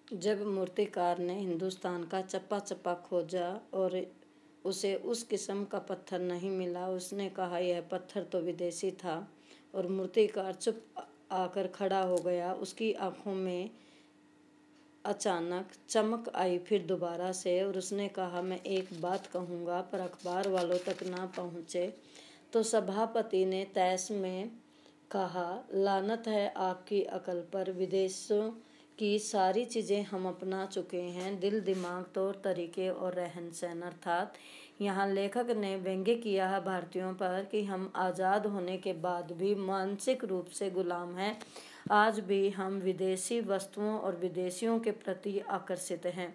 जब मूर्तिकार ने हिंदुस्तान का चप्पा चप्पा खोजा और उसे उस किस्म का पत्थर नहीं मिला, उसने कहा यह पत्थर तो विदेशी था। और मूर्तिकार चुप आकर खड़ा हो गया। उसकी आंखों में अचानक चमक आई फिर दोबारा से, और उसने कहा मैं एक बात कहूँगा पर अखबार वालों तक ना पहुँचे। तो सभापति ने तैश में कहा, लानत है आपकी अकल पर। विदेशों की सारी चीज़ें हम अपना चुके हैं, दिल दिमाग तौर तरीके और रहन सहन। अर्थात यहाँ लेखक ने व्यंग्य किया है भारतीयों पर कि हम आज़ाद होने के बाद भी मानसिक रूप से गुलाम हैं। आज भी हम विदेशी वस्तुओं और विदेशियों के प्रति आकर्षित हैं।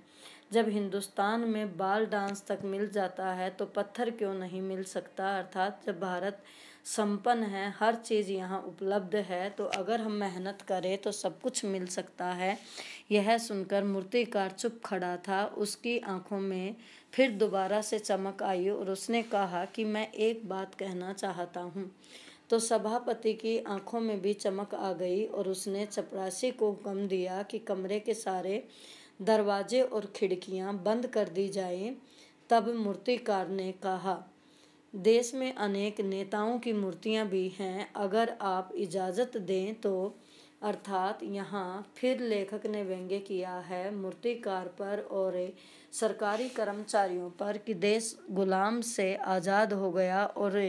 जब हिंदुस्तान में बाल डांस तक मिल जाता है तो पत्थर क्यों नहीं मिल सकता। अर्थात जब भारत संपन्न है, हर चीज़ यहाँ उपलब्ध है, तो अगर हम मेहनत करें तो सब कुछ मिल सकता है। यह सुनकर मूर्तिकार चुप खड़ा था। उसकी आंखों में फिर दोबारा से चमक आई और उसने कहा कि मैं एक बात कहना चाहता हूँ। तो सभापति की आंखों में भी चमक आ गई और उसने चपरासी को हुक्म दिया कि कमरे के सारे दरवाजे और खिड़कियां बंद कर दी जाएं। तब मूर्तिकार ने कहा, देश में अनेक नेताओं की मूर्तियां भी हैं, अगर आप इजाज़त दें तो। अर्थात यहाँ फिर लेखक ने व्यंग्य किया है मूर्तिकार पर और सरकारी कर्मचारियों पर कि देश गुलाम से आज़ाद हो गया और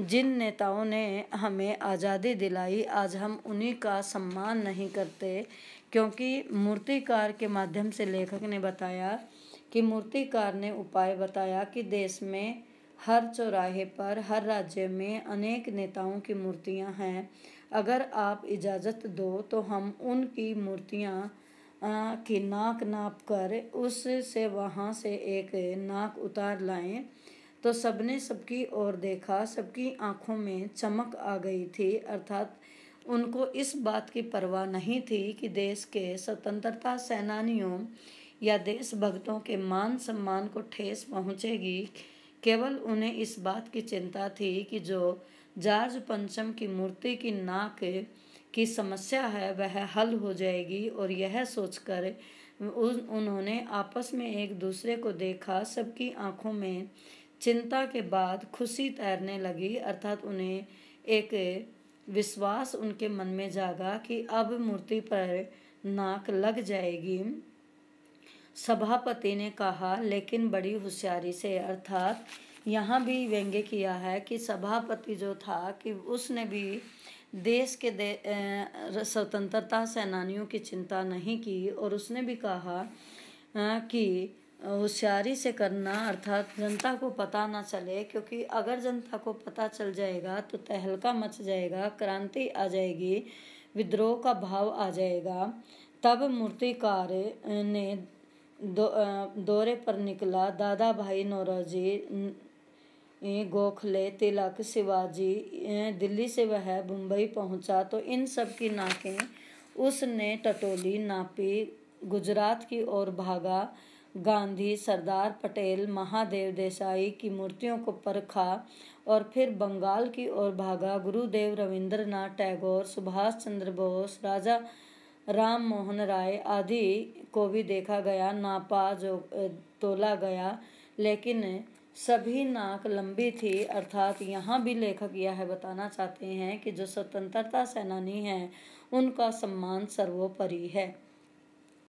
जिन नेताओं ने हमें आज़ादी दिलाई आज हम उन्हीं का सम्मान नहीं करते। क्योंकि मूर्तिकार के माध्यम से लेखक ने बताया कि मूर्तिकार ने उपाय बताया कि देश में हर चौराहे पर, हर राज्य में अनेक नेताओं की मूर्तियां हैं। अगर आप इजाज़त दो तो हम उनकी मूर्तियां की नाक नाप कर उससे वहाँ से एक नाक उतार लाएं। तो सबने सबकी ओर देखा, सबकी आंखों में चमक आ गई थी। अर्थात उनको इस बात की परवाह नहीं थी कि देश के स्वतंत्रता सेनानियों या देशभक्तों के मान सम्मान को ठेस पहुंचेगी। केवल उन्हें इस बात की चिंता थी कि जो जॉर्ज पंचम की मूर्ति की नाक की समस्या है वह हल हो जाएगी। और यह सोचकर उन्होंने आपस में एक दूसरे को देखा। सबकी आंखों में चिंता के बाद खुशी तैरने लगी। अर्थात उन्हें एक विश्वास उनके मन में जागा कि अब मूर्ति पर नाक लग जाएगी। सभापति ने कहा, लेकिन बड़ी होशियारी से। अर्थात यहाँ भी व्यंग्य किया है कि सभापति जो था कि उसने भी देश के स्वतंत्रता सेनानियों की चिंता नहीं की और उसने भी कहा कि होशियारी से करना, अर्थात जनता को पता ना चले, क्योंकि अगर जनता को पता चल जाएगा तो तहलका मच जाएगा, क्रांति आ जाएगी, विद्रोह का भाव आ जाएगा। तब मूर्तिकार ने दौरे पर निकला। दादा भाई नौरोजी, गोखले, तिलक, शिवाजी, दिल्ली से वह मुंबई पहुंचा तो इन सब की नाकें उसने टटोली, नापी, गुजरात की ओर भागा, गांधी, सरदार पटेल, महादेव देसाई की मूर्तियों को परखा और फिर बंगाल की ओर भागा। गुरुदेव रविंद्रनाथ टैगोर, सुभाष चंद्र बोस, राजा राम मोहन राय आदि को भी देखा गया, नापा, जो तोला गया, लेकिन सभी नाक लंबी थी। अर्थात यहाँ भी लेखक यह बताना चाहते हैं कि जो स्वतंत्रता सेनानी हैं उनका सम्मान सर्वोपरि है।